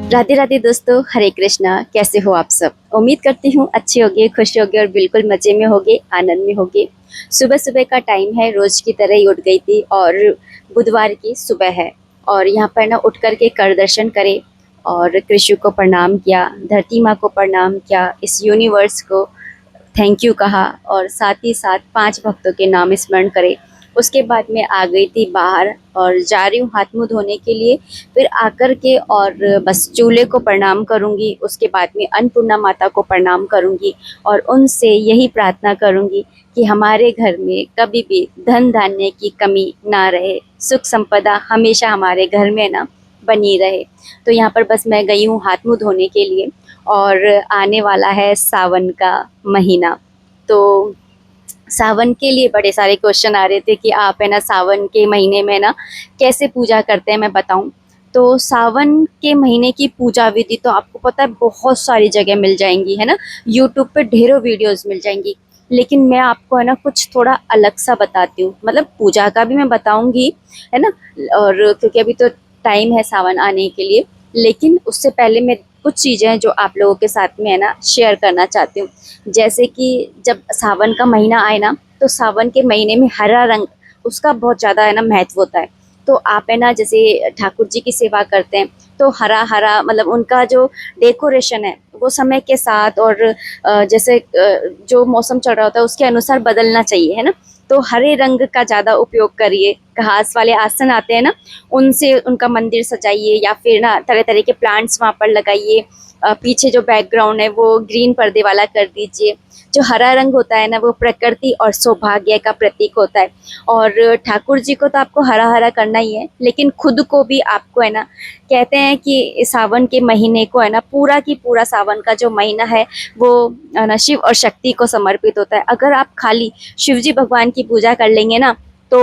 राधे राधे दोस्तों, हरे कृष्णा। कैसे हो आप सब? उम्मीद करती हूँ अच्छे होगे, खुश होगे और बिल्कुल मजे में होगे, आनंद में होगे। सुबह सुबह का टाइम है, रोज की तरह ही उठ गई थी और बुधवार की सुबह है। और यहाँ पर ना उठ करके कर दर्शन करे और कृष्ण को प्रणाम किया, धरती माँ को प्रणाम किया, इस यूनिवर्स को थैंक यू कहा और साथ ही साथ 5 भक्तों के नाम स्मरण करे। उसके बाद मैं आ गई थी बाहर और जा रही हूँ हाथ मुँह धोने के लिए। फिर आकर के और बस चूल्हे को प्रणाम करूँगी, उसके बाद में अन्नपूर्णा माता को प्रणाम करूँगी और उनसे यही प्रार्थना करूँगी कि हमारे घर में कभी भी धन धान्य की कमी ना रहे, सुख संपदा हमेशा हमारे घर में ना बनी रहे। तो यहाँ पर बस मैं गई हूँ हाथ मुँह धोने के लिए और आने वाला है सावन का महीना। तो सावन के लिए बड़े सारे क्वेश्चन आ रहे थे कि आप है ना सावन के महीने में ना कैसे पूजा करते हैं, मैं बताऊं। तो सावन के महीने की पूजा विधि तो आपको पता है बहुत सारी जगह मिल जाएंगी, है ना। यूट्यूब पे ढेरों वीडियोस मिल जाएंगी। लेकिन मैं आपको है ना कुछ थोड़ा अलग सा बताती हूँ, मतलब पूजा का भी मैं बताऊंगी, है ना। और क्योंकि अभी तो टाइम है सावन आने के लिए, लेकिन उससे पहले मैं कुछ चीज़ें हैं जो आप लोगों के साथ में है ना शेयर करना चाहती हूँ। जैसे कि जब सावन का महीना आए ना, तो सावन के महीने में हरा रंग, उसका बहुत ज़्यादा है ना महत्व होता है। तो आप है ना जैसे ठाकुर जी की सेवा करते हैं, तो हरा हरा मतलब उनका जो डेकोरेशन है वो समय के साथ और जैसे जो मौसम चल रहा होता है उसके अनुसार बदलना चाहिए, है ना। तो हरे रंग का ज़्यादा उपयोग करिए। घास वाले आसन आते हैं ना, उनसे उनका मंदिर सजाइए या फिर ना तरह तरह के प्लांट्स वहाँ पर लगाइए। पीछे जो बैकग्राउंड है वो ग्रीन पर्दे वाला कर दीजिए। जो हरा रंग होता है ना वो प्रकृति और सौभाग्य का प्रतीक होता है। और ठाकुर जी को तो आपको हरा हरा करना ही है, लेकिन खुद को भी आपको है ना, कहते हैं कि सावन के महीने को है ना पूरा की पूरा सावन का जो महीना है वो है ना शिव और शक्ति को समर्पित होता है। अगर आप खाली शिव जी भगवान की पूजा कर लेंगे ना, तो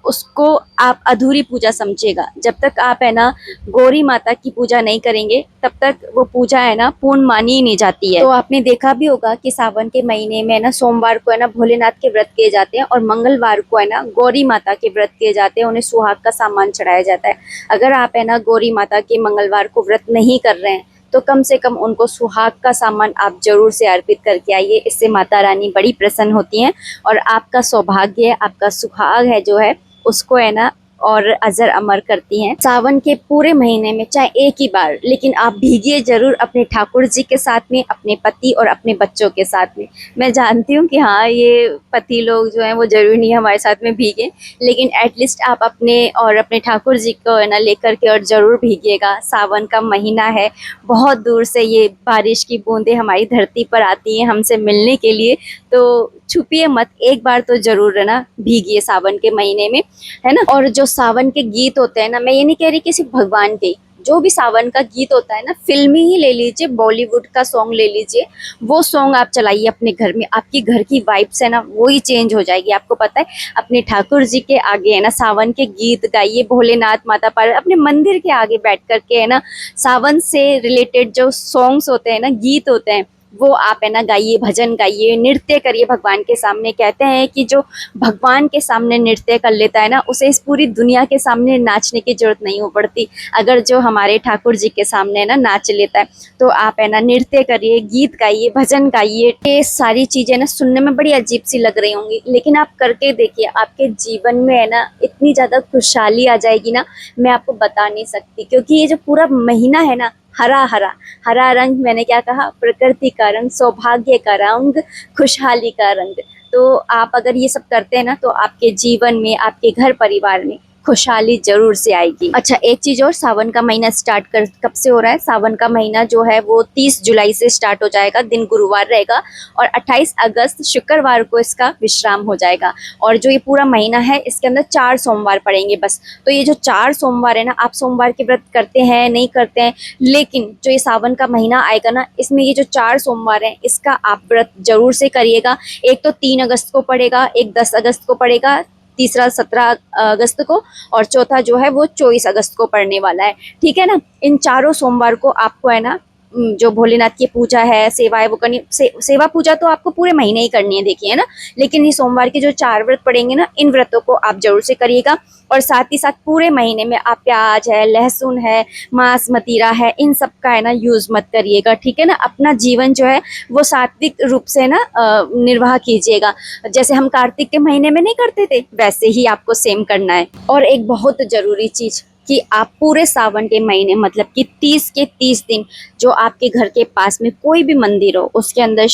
उसको आप अधूरी पूजा समझिएगा। जब तक आप है ना गौरी माता की पूजा नहीं करेंगे तब तक वो पूजा है ना पूर्ण मानी ही नहीं जाती है। तो आपने देखा भी होगा कि सावन के महीने में ना सोमवार को है ना भोलेनाथ के व्रत किए जाते हैं और मंगलवार को है ना गौरी माता के व्रत किए जाते हैं, उन्हें सुहाग का सामान चढ़ाया जाता है। अगर आप है ना गौरी माता के मंगलवार को व्रत नहीं कर रहे हैं तो कम से कम उनको सुहाग का सामान आप जरूर से अर्पित करके आइए। इससे माता रानी बड़ी प्रसन्न होती हैं और आपका सौभाग्य, आपका सुहाग है जो है उसको है ना और अजर अमर करती हैं। सावन के पूरे महीने में चाहे एक ही बार, लेकिन आप भीगिए जरूर अपने ठाकुर जी के साथ में, अपने पति और अपने बच्चों के साथ में। मैं जानती हूँ कि हाँ ये पति लोग जो हैं वो जरूरी नहीं हमारे साथ में भीगे, लेकिन एटलीस्ट आप अपने और अपने ठाकुर जी को है ना लेकर के और जरूर भीगिएगा। सावन का महीना है, बहुत दूर से ये बारिश की बूंदें हमारी धरती पर आती हैं हमसे मिलने के लिए। तो छुपिए मत, एक बार तो जरूर है ना भीगिए सावन के महीने में, है ना। और जो सावन के गीत होते हैं ना, मैं ये नहीं कह रही कि सिर्फ भगवान के, जो भी सावन का गीत होता है ना, फिल्मी ही ले लीजिए, बॉलीवुड का सॉन्ग ले लीजिए, वो सॉन्ग आप चलाइए अपने घर में, आपकी घर की वाइब्स है ना वो ही चेंज हो जाएगी। आपको पता है, अपने ठाकुर जी के आगे है ना सावन के गीत गाइए, भोलेनाथ माता पर अपने मंदिर के आगे बैठ करके है ना सावन से रिलेटेड जो सॉन्ग्स होते हैं ना, गीत होते हैं, वो आप है ना गाइए, भजन गाइए, नृत्य करिए भगवान के सामने। कहते हैं कि जो भगवान के सामने नृत्य कर लेता है ना, उसे इस पूरी दुनिया के सामने नाचने की जरूरत नहीं हो पड़ती। अगर जो हमारे ठाकुर जी के सामने ना नाच लेता है, तो आप है ना नृत्य करिए, गीत गाइए, भजन गाइए। ये सारी चीजें ना सुनने में बड़ी अजीब सी लग रही होंगी, लेकिन आप करके देखिए, आपके जीवन में है ना इतनी ज्यादा खुशहाली आ जाएगी ना, मैं आपको बता नहीं सकती। क्योंकि ये जो पूरा महीना है ना, हरा हरा, हरा रंग मैंने क्या कहा, प्रकृति का रंग, सौभाग्य का रंग, खुशहाली का रंग। तो आप अगर ये सब करते हैं ना, तो आपके जीवन में, आपके घर परिवार में खुशहाली जरूर से आएगी। अच्छा, एक चीज और, सावन का महीना स्टार्ट कर कब से हो रहा है? सावन का महीना जो है वो 30 जुलाई से स्टार्ट हो जाएगा, दिन गुरुवार रहेगा और 28 अगस्त शुक्रवार को इसका विश्राम हो जाएगा। और जो ये पूरा महीना है इसके अंदर 4 सोमवार पड़ेंगे बस। तो ये जो 4 सोमवार है ना, आप सोमवार के व्रत करते हैं नहीं करते हैं, लेकिन जो ये सावन का महीना आएगा ना, इसमें ये जो 4 सोमवार है इसका आप व्रत जरूर से करिएगा। एक तो 3 अगस्त को पड़ेगा, एक 10 अगस्त को पड़ेगा, तीसरा 17 अगस्त को और चौथा जो है वो 24 अगस्त को पड़ने वाला है। ठीक है ना। इन चारों सोमवार को आपको है ना जो भोलेनाथ की पूजा है, सेवा है, वो करनी। सेवा पूजा तो आपको पूरे महीने ही करनी है, देखिए, है ना। लेकिन ये सोमवार के जो 4 व्रत पड़ेंगे ना, इन व्रतों को आप जरूर से करिएगा। और साथ ही साथ पूरे महीने में आप प्याज है, लहसुन है, मांस मदिरा है, इन सब का है ना यूज मत करिएगा, ठीक है ना। अपना जीवन जो है वो सात्विक रूप से ना निर्वाह कीजिएगा। जैसे हम कार्तिक के महीने में नहीं करते थे, वैसे ही आपको सेम करना है। और एक बहुत जरूरी चीज कि आप पूरे सावन के महीने, मतलब कि 30 के 30 दिन, जो आपके घर के पास में कोई भी मंदिर हो, उसके अंदर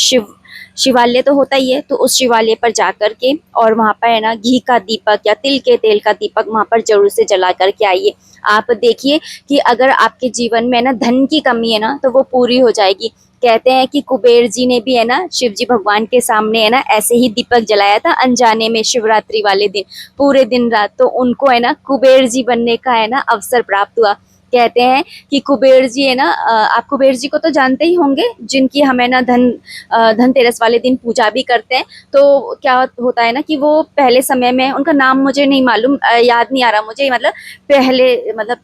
शिवालय तो होता ही है, तो उस शिवालय पर जाकर के और वहां पर है ना घी का दीपक या तिल के तेल का दीपक वहां पर जरूर से जला करके आइए। आप देखिए कि अगर आपके जीवन में ना धन की कमी है ना, तो वो पूरी हो जाएगी। कहते हैं कि कुबेर जी ने भी है ना शिव जी भगवान के सामने है ना ऐसे ही दीपक जलाया था अनजाने में, शिवरात्रि वाले दिन पूरे दिन रात, तो उनको है ना कुबेर जी बनने का है ना अवसर प्राप्त हुआ। कहते हैं कि कुबेर जी है ना, आप कुबेर जी को तो जानते ही होंगे, जिनकी हमें ना धनतेरस वाले दिन पूजा भी करते हैं। तो क्या होता है ना कि वो पहले समय में, उनका नाम मुझे नहीं मालूम, याद नहीं आ रहा मुझे, मतलब पहले, मतलब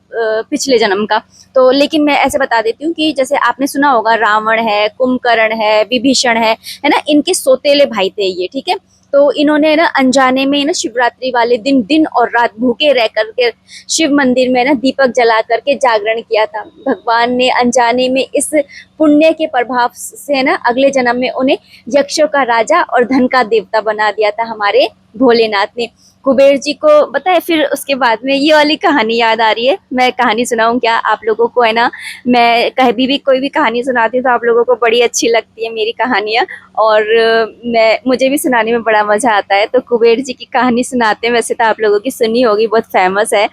पिछले जन्म का। तो लेकिन मैं ऐसे बता देती हूँ कि जैसे आपने सुना होगा, रावण है, कुंभकर्ण है, विभीषण है ना, इनके सौतेले भाई थे ये, ठीक है। तो इन्होंने ना अनजाने में ना शिवरात्रि वाले दिन दिन और रात भूखे रह करके शिव मंदिर में ना दीपक जला करके जागरण किया था। भगवान ने अनजाने में इस पुण्य के प्रभाव से ना अगले जन्म में उन्हें यक्षों का राजा और धन का देवता बना दिया था हमारे भोलेनाथ ने। कुबेर जी को बताए, फिर उसके बाद में ये वाली कहानी याद आ रही है। मैं कहानी सुनाऊं क्या आप लोगों को, है ना। मैं कभी भी कोई भी कहानी सुनाती हूँ तो आप लोगों को बड़ी अच्छी लगती है मेरी कहानियाँ, और मुझे भी सुनाने में बड़ा मजा आता है। तो कुबेर जी की कहानी सुनाते हैं, वैसे तो आप लोगों की सुनी होगी, बहुत फेमस है।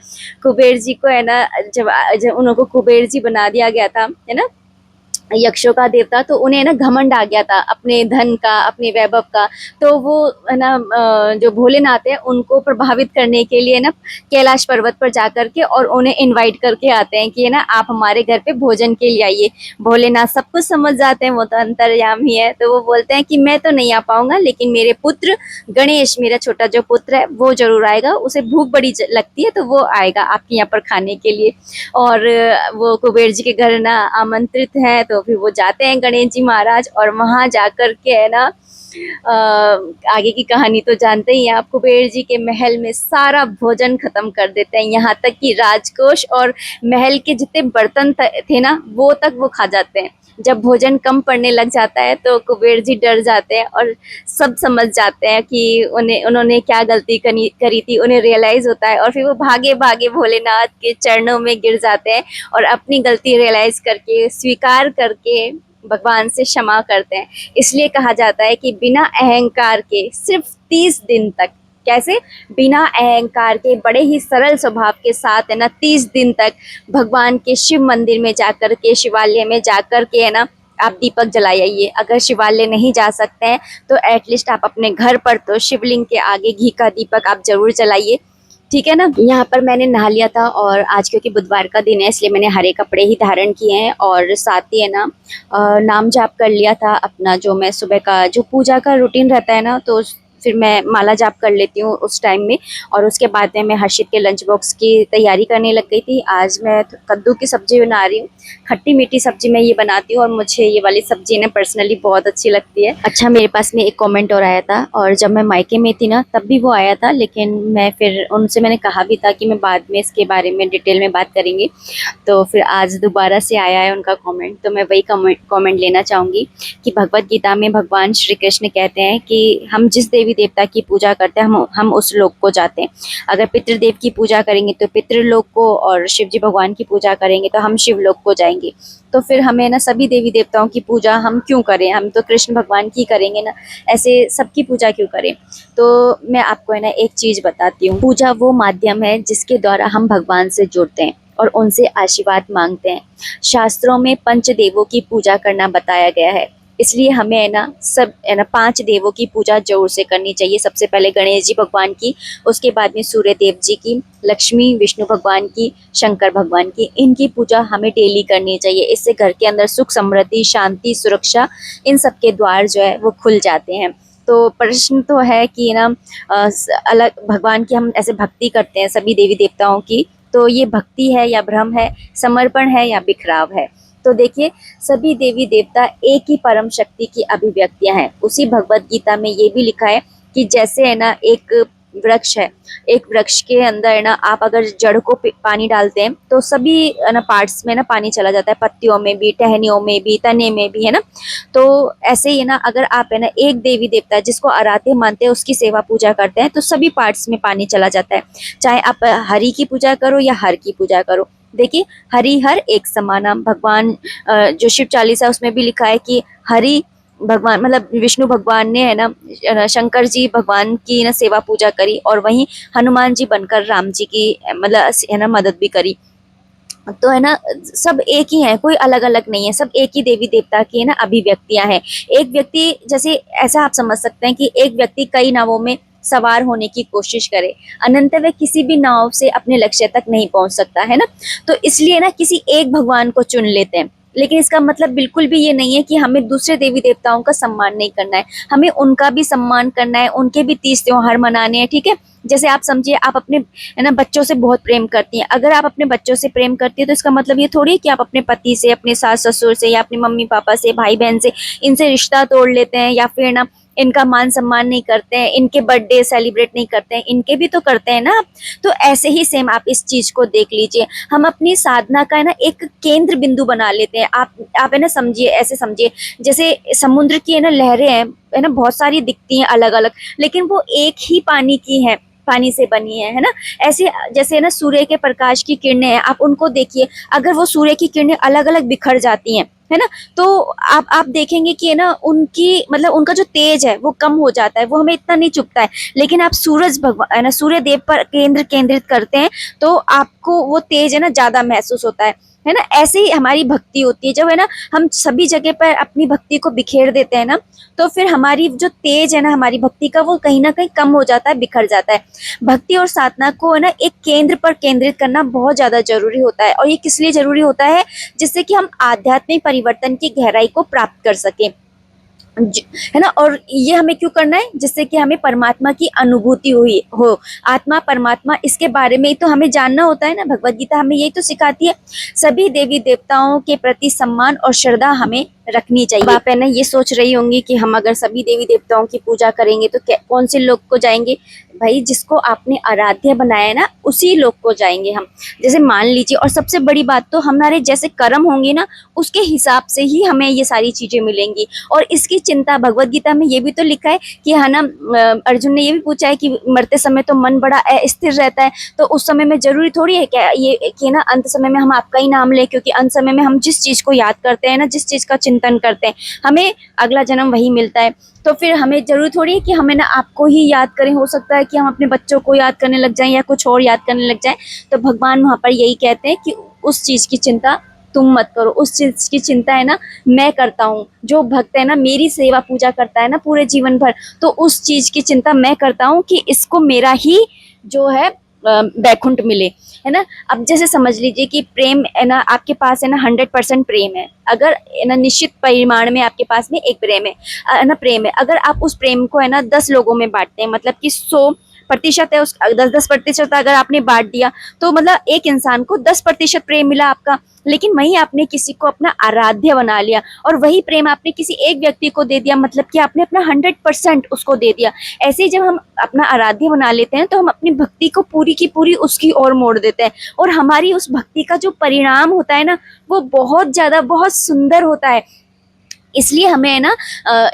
कुबेर जी को है ना, जब उनको कुबेर जी बना दिया गया था, है ना, यक्षों का देवता, तो उन्हें ना घमंड आ गया था अपने धन का, अपने वैभव का। तो वो है ना जो भोलेनाथ है उनको प्रभावित करने के लिए ना कैलाश पर्वत पर जाकर के और उन्हें इनवाइट करके आते हैं कि है ना आप हमारे घर पे भोजन के लिए आइए। भोलेनाथ सब कुछ समझ जाते हैं, वो तो अंतर्यामी है, तो वो बोलते हैं कि मैं तो नहीं आ पाऊंगा, लेकिन मेरे पुत्र गणेश, मेरा छोटा जो पुत्र है, वो जरूर आएगा, उसे भूख बड़ी लगती है, तो वो आएगा आपके यहाँ पर खाने के लिए। और वो कुबेर जी के घर ना आमंत्रित है, तो फिर वो जाते हैं गणेश जी महाराज, और वहां जाकर के है ना आगे की कहानी तो जानते ही हैं आप। कुबेर जी के महल में सारा भोजन खत्म कर देते हैं, यहाँ तक कि राजकोष और महल के जितने बर्तन थे ना वो तक वो खा जाते हैं। जब भोजन कम पड़ने लग जाता है तो कुबेर जी डर जाते हैं और सब समझ जाते हैं कि उन्होंने क्या गलती करी थी, उन्हें रियलाइज होता है, और फिर वो भागे भागे भोलेनाथ के चरणों में गिर जाते हैं और अपनी गलती रियलाइज करके, स्वीकार करके भगवान से क्षमा करते हैं। इसलिए कहा जाता है कि बिना अहंकार के सिर्फ 30 दिन तक, कैसे, बिना अहंकार के बड़े ही सरल स्वभाव के साथ है ना 30 दिन तक भगवान के शिव मंदिर में जाकर के, शिवालय में जाकर के है ना आप दीपक जलाइए। अगर शिवालय नहीं जा सकते हैं तो एटलीस्ट आप अपने घर पर तो शिवलिंग के आगे घी का दीपक आप जरूर जलाइए, ठीक है ना। यहाँ पर मैंने नहा लिया था, और आज क्योंकि बुधवार का दिन है इसलिए मैंने हरे कपड़े ही धारण किए हैं, और साथ ही है ना नाम जाप कर लिया था अपना। जो मैं सुबह का जो पूजा का रूटीन रहता है ना, तो फिर मैं माला जाप कर लेती हूँ उस टाइम में। और उसके बाद में मैं हर्षित के लंच बॉक्स की तैयारी करने लग गई थी। आज मैं कद्दू की सब्जी बना रही हूँ, खट्टी मीठी सब्जी मैं ये बनाती हूँ, और मुझे ये वाली सब्जी ना पर्सनली बहुत अच्छी लगती है। अच्छा, मेरे पास में एक कमेंट और आया था, और जब मैं मायके में थी ना तब भी वो आया था, लेकिन मैं फिर उनसे मैंने कहा भी था कि मैं बाद में इसके बारे में डिटेल में बात करेंगे। तो फिर आज दोबारा से आया है उनका कमेंट, तो मैं वही कमेंट लेना चाहूँगी कि भगवत गीता में भगवान श्री कृष्ण कहते हैं कि हम जिस देवी देवता की पूजा करते हैं हम उस लोक को जाते हैं। अगर पितृदेव की पूजा करेंगे तो पितृलोक को, और शिव जी भगवान की पूजा करेंगे तो हम शिवलोक को जाएंगे। तो फिर हमें ना सभी देवी देवताओं की पूजा हम क्यों करें, हम तो कृष्ण भगवान की करेंगे ना, ऐसे सबकी पूजा क्यों करें। तो मैं आपको है ना एक चीज बताती हूँ, पूजा वो माध्यम है जिसके द्वारा हम भगवान से जुड़ते हैं और उनसे आशीर्वाद मांगते हैं। शास्त्रों में पंच देवों की पूजा करना बताया गया है, इसलिए हमें है ना सब है ना 5 देवों की पूजा जरूर से करनी चाहिए। सबसे पहले गणेश जी भगवान की, उसके बाद में सूर्य देव जी की, लक्ष्मी विष्णु भगवान की, शंकर भगवान की, इनकी पूजा हमें डेली करनी चाहिए। इससे घर के अंदर सुख, समृद्धि, शांति, सुरक्षा, इन सब के द्वार जो है वो खुल जाते हैं। तो प्रश्न तो है कि ना अलग भगवान की हम ऐसे भक्ति करते हैं सभी देवी देवताओं की, तो ये भक्ति है या भ्रम है, समर्पण है या बिखराव है। तो देखिए, सभी देवी देवता एक ही परम शक्ति की अभिव्यक्तियां हैं। उसी भगवत गीता में ये भी लिखा है कि जैसे है ना एक वृक्ष है, एक वृक्ष के अंदर है ना आप अगर जड़ को पानी डालते हैं तो सभी है ना पार्ट्स में ना पानी चला जाता है, पत्तियों में भी, टहनियों में भी, तने में भी, है ना। तो ऐसे ही है ना अगर आप है ना एक देवी देवता जिसको आराध्य मानते हैं उसकी सेवा पूजा करते हैं तो सभी पार्ट्स में पानी चला जाता है। चाहे आप हरि की पूजा करो या हर की पूजा करो। देखिए, हरि हर एक समानम, भगवान जो शिव चालीसा है उसमें भी लिखा है कि हरि भगवान मतलब विष्णु भगवान ने है ना शंकर जी भगवान की ना सेवा पूजा करी और वहीं हनुमान जी बनकर राम जी की मतलब है ना मदद भी करी। तो है ना सब एक ही है, कोई अलग अलग नहीं है, सब एक ही देवी देवता की है ना अभिव्यक्तियां हैं। एक व्यक्ति जैसे ऐसा आप समझ सकते हैं कि एक व्यक्ति कई नावों में सवार होने की कोशिश करे, अनंत वह किसी भी नाव से अपने लक्ष्य तक नहीं पहुंच सकता, है ना। तो इसलिए ना किसी एक भगवान को चुन लेते हैं, लेकिन इसका मतलब बिल्कुल भी ये नहीं है कि हमें दूसरे देवी देवताओं का सम्मान नहीं करना है, हमें उनका भी सम्मान करना है, उनके भी तीज त्योहार मनाने हैं, ठीक है। जैसे आप समझिए, आप अपने है ना बच्चों से बहुत प्रेम करती हैं, अगर आप अपने बच्चों से प्रेम करती है तो इसका मतलब ये थोड़ी है कि आप अपने पति से, अपने सास ससुर से या अपने मम्मी पापा से, भाई बहन से, इनसे रिश्ता तोड़ लेते हैं या फिर ना इनका मान सम्मान नहीं करते हैं, इनके बर्थडे सेलिब्रेट नहीं करते हैं, इनके भी तो करते हैं ना आप। तो ऐसे ही सेम आप इस चीज को देख लीजिए, हम अपनी साधना का है ना एक केंद्र बिंदु बना लेते हैं। आप है ना समझिए, ऐसे समझिए जैसे समुद्र की है ना लहरें हैं, है ना बहुत सारी दिखती हैं अलग अलग, लेकिन वो एक ही पानी की है, पानी से बनी है ना। ऐसे जैसे ना सूर्य के प्रकाश की किरणें हैं, आप उनको देखिए, अगर वो सूर्य की किरणें अलग अलग बिखर जाती हैं, है ना, तो आप देखेंगे कि है ना उनकी मतलब उनका जो तेज है वो कम हो जाता है, वो हमें इतना नहीं चुभता है। लेकिन आप सूरज भगवान है ना सूर्य देव पर केंद्रित करते हैं तो आपको वो तेज है ना ज्यादा महसूस होता है ना। ऐसे ही हमारी भक्ति होती है, जब है ना हम सभी जगह पर अपनी भक्ति को बिखेर देते हैं ना, तो फिर हमारी जो तेज है ना हमारी भक्ति का वो कहीं ना कहीं कम हो जाता है, बिखर जाता है। भक्ति और साधना को है ना एक केंद्र पर केंद्रित करना बहुत ज्यादा जरूरी होता है, और ये किस लिए जरूरी होता है, जिससे कि हम आध्यात्मिक परिवर्तन की गहराई को प्राप्त कर सकें, है ना। और ये हमें क्यों करना है, जिससे कि हमें परमात्मा की अनुभूति हुई हो, आत्मा परमात्मा इसके बारे में ही तो हमें जानना होता है ना। भगवत गीता हमें यही तो सिखाती है। सभी देवी देवताओं के प्रति सम्मान और श्रद्धा हमें रखनी चाहिए। आप है ना ये सोच रही होंगी कि हम अगर सभी देवी देवताओं की पूजा करेंगे तो कौन से लोग को जाएंगे, भाई जिसको आपने आराध्य बनाया है ना उसी लोग को जाएंगे हम। जैसे मान लीजिए, और सबसे बड़ी बात तो हमारे जैसे कर्म होंगे ना उसके हिसाब से ही हमें ये सारी चीजें मिलेंगी। और इसकी चिंता भगवत गीता में ये भी तो लिखा है कि है ना अर्जुन ने ये भी पूछा है कि मरते समय तो मन बड़ा अस्थिर रहता है, तो उस समय में जरूरी थोड़ी है क्या ये कि ना अंत समय में हम आपका ही नाम लें, क्योंकि अंत समय में हम जिस चीज को याद करते हैं ना, जिस चीज का चिंतन करते हैं, हमें अगला जन्म वही मिलता है। तो फिर हमें जरूरी थोड़ी है कि हमें ना आपको ही याद करें, हो सकता है कि हम अपने बच्चों को याद करने लग जाएं या कुछ और याद करने लग जाएं। तो भगवान वहां पर यही कहते हैं कि उस चीज की चिंता तुम मत करो, उस चीज की चिंता है ना मैं करता हूँ। जो भक्त है ना मेरी सेवा पूजा करता है ना पूरे जीवन भर, तो उस चीज की चिंता मैं करता हूँ कि इसको मेरा ही जो है बैकुंठ मिले, है ना। अब जैसे समझ लीजिए कि प्रेम है ना आपके पास है ना 100% प्रेम है, अगर है ना निश्चित परिमाण में आपके पास में एक प्रेम है ना प्रेम है, अगर आप उस प्रेम को है ना 10 लोगों में बांटते हैं, मतलब कि 100% है, उस 10% अगर आपने बांट दिया तो मतलब एक इंसान को 10% प्रेम मिला आपका। लेकिन वहीं आपने किसी को अपना आराध्य बना लिया और वही प्रेम आपने किसी एक व्यक्ति को दे दिया, मतलब कि आपने अपना 100% उसको दे दिया। ऐसे ही जब हम अपना आराध्य बना लेते हैं तो हम अपनी भक्ति को पूरी की पूरी उसकी ओर मोड़ देते हैं, और हमारी उस भक्ति का जो परिणाम होता है ना वो बहुत ज्यादा बहुत सुंदर होता है। इसलिए हमें है ना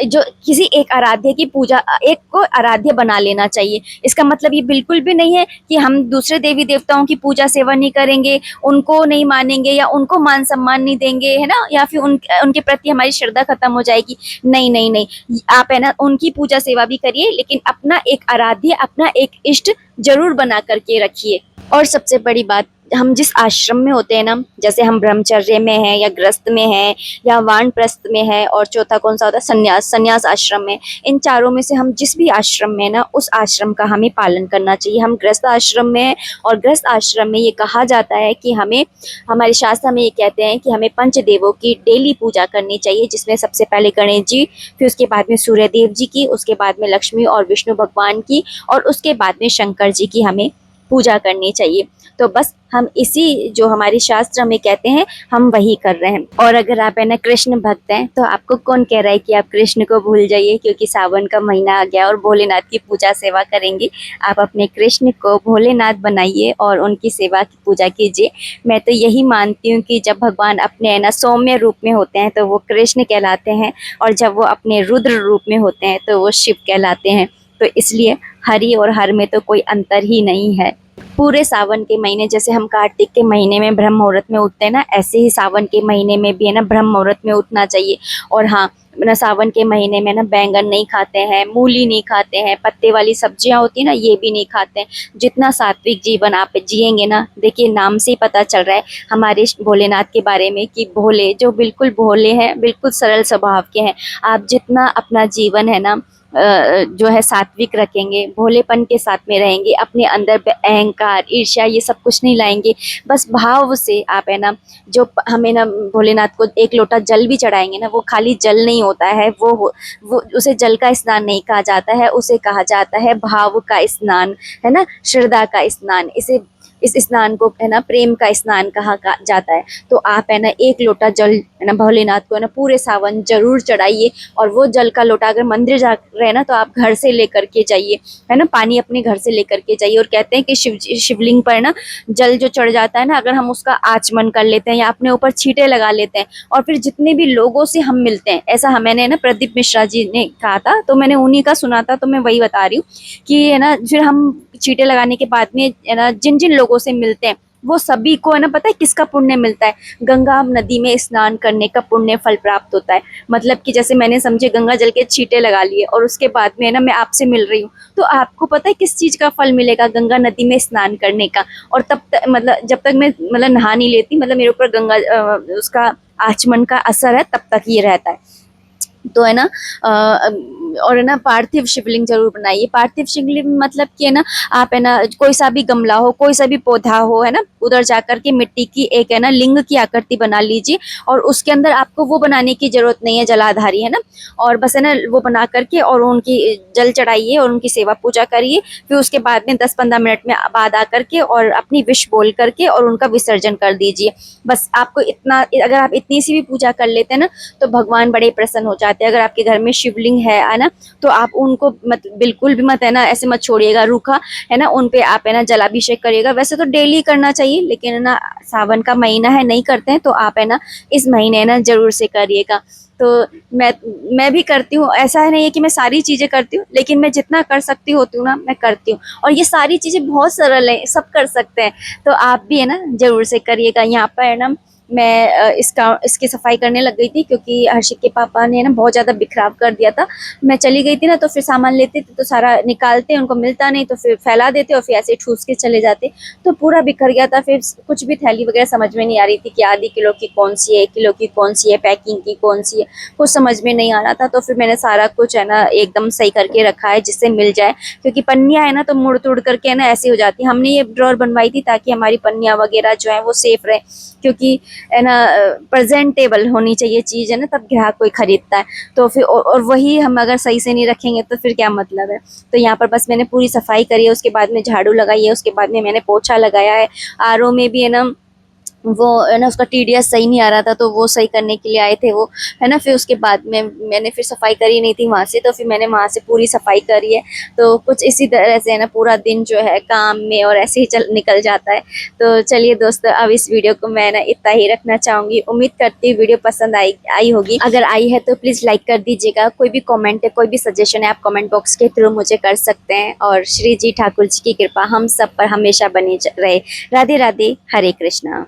जो किसी एक आराध्य की पूजा, एक को आराध्य बना लेना चाहिए। इसका मतलब ये बिल्कुल भी नहीं है कि हम दूसरे देवी देवताओं की पूजा सेवा नहीं करेंगे, उनको नहीं मानेंगे या उनको मान सम्मान नहीं देंगे, है ना, या फिर उनके प्रति हमारी श्रद्धा खत्म हो जाएगी। नहीं नहीं नहीं, आप है ना उनकी पूजा सेवा भी करिए, लेकिन अपना एक आराध्य, अपना एक इष्ट जरूर बना करके रखिए। और सबसे बड़ी बात, हम जिस आश्रम में होते हैं ना, जैसे हम ब्रह्मचर्य में हैं या ग्रस्त में हैं या वानप्रस्थ में है, और चौथा कौन सा होता है, संन्यास आश्रम में, इन चारों में से हम जिस भी आश्रम में है ना उस आश्रम का हमें पालन करना चाहिए। हम गृहस्थ आश्रम में हैं और गृहस्थ आश्रम में ये कहा जाता है कि हमें, हमारे शास्त्र में ये कहते हैं कि हमें पंचदेवों की डेली पूजा करनी चाहिए, जिसमें सबसे पहले गणेश जी, फिर उसके बाद में सूर्य देव जी की, उसके बाद में लक्ष्मी और विष्णु भगवान की, और उसके बाद में शंकर जी की हमें पूजा करनी चाहिए। तो बस हम इसी जो हमारी शास्त्र में कहते हैं हम वही कर रहे हैं। और अगर आप है ना कृष्ण भक्त हैं तो आपको कौन कह रहा है कि आप कृष्ण को भूल जाइए, क्योंकि सावन का महीना आ गया और भोलेनाथ की पूजा सेवा करेंगे। आप अपने कृष्ण को भोलेनाथ बनाइए और उनकी सेवा की पूजा कीजिए। मैं तो यही मानती हूँ कि जब भगवान अपने है ना सौम्य रूप में होते हैं तो वो कृष्ण कहलाते हैं, और जब वो अपने रुद्र रूप में होते हैं तो वो शिव कहलाते हैं। तो इसलिए हरि और हर में तो कोई अंतर ही नहीं है। पूरे सावन के महीने, जैसे हम कार्तिक के महीने में ब्रह्म मुहूर्त में उठते हैं ना, ऐसे ही सावन के महीने में भी है ना ब्रह्म मुहूर्त में उठना चाहिए। और हाँ, ना सावन के महीने में ना बैंगन नहीं खाते हैं, मूली नहीं खाते हैं, पत्ते वाली सब्जियां होती है ना ये भी नहीं खाते हैं। जितना सात्विक जीवन आप जिएंगे ना, देखिए नाम से ही पता चल रहा है हमारे भोलेनाथ के बारे में कि भोले, जो बिल्कुल भोले हैं, बिल्कुल सरल स्वभाव के हैं। आप जितना अपना जीवन है ना जो है सात्विक रखेंगे, भोलेपन के साथ में रहेंगे, अपने अंदर पे अहंकार, ईर्ष्या ये सब कुछ नहीं लाएंगे, बस भाव से आप है ना, जो हमें ना भोलेनाथ को एक लोटा जल भी चढ़ाएंगे ना, वो खाली जल नहीं होता है, वो उसे जल का स्नान नहीं कहा जाता है, उसे कहा जाता है भाव का स्नान, है ना, श्रद्धा का स्नान। इस स्नान को है ना प्रेम का स्नान कहा जाता है। तो आप है ना एक लोटा जल है ना भोलेनाथ को है ना पूरे सावन जरूर चढ़ाइए। और वो जल का लोटा अगर मंदिर जा रहे हैं ना तो आप घर से लेकर के जाइए, है ना, पानी अपने घर से लेकर के जाइए। और कहते हैं कि शिवलिंग पर ना जल जो चढ़ जाता है ना, अगर हम उसका आचमन कर लेते हैं या अपने ऊपर छींटे लगा लेते हैं, और फिर जितने भी लोगों से हम मिलते हैं, ऐसा मैंने ना प्रदीप मिश्रा जी ने कहा था, तो मैंने उन्हीं का सुना था, तो मैं वही बता रही हूँ कि है ना फिर हम चीटे लगाने के बाद में है ना जिन जिन लोगों से मिलते हैं वो सभी को है ना पता है किसका पुण्य मिलता है? गंगा नदी में स्नान करने का पुण्य फल प्राप्त होता है। मतलब कि जैसे मैंने समझे गंगा जल के छींटे लगा लिए और उसके बाद में है ना मैं आपसे मिल रही हूँ, तो आपको पता है किस चीज का फल मिलेगा? गंगा नदी में स्नान करने का। और तब तक मतलब जब तक मैं मतलब नहा नहीं लेती, मतलब मेरे ऊपर गंगा उसका आचमन का असर है, तब तक ये रहता है। तो है ना और है ना पार्थिव शिवलिंग जरूर बनाइए। पार्थिव शिवलिंग मतलब कि है ना आप है ना कोई सा भी गमला हो, कोई सा भी पौधा हो, है ना, उधर जाकर के मिट्टी की एक है ना लिंग की आकृति बना लीजिए। और उसके अंदर आपको वो बनाने की जरूरत नहीं है जलाधारी, है ना, और बस है ना वो बना करके और उनकी जल चढ़ाइए और उनकी सेवा पूजा करिए। फिर उसके बाद में 10-15 मिनट में बाद आकर के और अपनी विश बोल करके और उनका विसर्जन कर दीजिए। बस आपको इतना, अगर आप इतनी सी भी पूजा कर लेते हैं ना तो भगवान बड़े प्रसन्न हो जाते हैं। अगर आपके घर में शिवलिंग है ना, तो आप उनको मत बिल्कुल भी मत है ना ऐसे मत छोड़िएगा रूखा, है ना, उन पे आप है ना जलाभिषेक करिएगा। वैसे तो डेली करना चाहिए, लेकिन है ना सावन का महीना है, नहीं करते हैं, तो आप है ना इस महीने है ना जरूर से करिएगा। तो मैं भी करती हूँ, ऐसा है नहीं है कि मैं सारी चीजें करती हूँ, लेकिन मैं जितना कर सकती होती हूँ ना मैं करती हूँ। और ये सारी चीजें बहुत सरल है, सब कर सकते हैं, तो आप भी है ना जरूर से करिएगा। यहाँ पर है ना मैं इसकी सफाई करने लग गई थी, क्योंकि हर्षित के पापा ने ना बहुत ज़्यादा बिखराव कर दिया था। मैं चली गई थी ना, तो फिर सामान लेते थे तो सारा निकालते, उनको मिलता नहीं तो फिर फैला देते और फिर ऐसे ठूस के चले जाते, तो पूरा बिखर गया था। फिर कुछ भी थैली वगैरह समझ में नहीं आ रही थी कि आधी किलो की कौन सी है, 1 किलो की कौन सी है, पैकिंग की कौन सी है, कुछ समझ में नहीं आ रहा था। तो फिर मैंने सारा कुछ है ना एकदम सही करके रखा है जिससे मिल जाए, क्योंकि पन्नियाँ है ना तो मुड़ तुड़ करके है ना ऐसे हो जाती है। हमने ये ड्रॉर बनवाई थी ताकि हमारी पन्नियाँ वगैरह जो है वो सेफ रहे, क्योंकि है ना प्रेजेंटेबल होनी चाहिए चीज़, है ना, तब ग्राहक कोई खरीदता है। तो फिर और वही हम अगर सही से नहीं रखेंगे तो फिर क्या मतलब है? तो यहाँ पर बस मैंने पूरी सफाई करी है, उसके बाद में झाड़ू लगाई है, उसके बाद में मैंने पोछा लगाया है। आरओ में भी है ना वो है ना उसका टीडीएस सही नहीं आ रहा था, तो वो सही करने के लिए आए थे वो, है ना। फिर उसके बाद में मैंने फिर सफाई करी नहीं थी वहाँ से, तो फिर मैंने वहाँ से पूरी सफाई करी है। तो कुछ इसी तरह से है ना पूरा दिन जो है काम में और ऐसे ही निकल जाता है। तो चलिए दोस्तों, अब इस वीडियो को मैं ना इतना ही रखना चाहूँगी। उम्मीद करती हूँ वीडियो पसंद आई होगी। अगर आई है तो प्लीज़ लाइक कर दीजिएगा। कोई भी कॉमेंट है, कोई भी सजेशन है, आप कॉमेंट बॉक्स के थ्रू मुझे कर सकते हैं। और श्री जी ठाकुर जी की कृपा हम सब पर हमेशा बनी रहे। राधे राधे, हरे कृष्णा।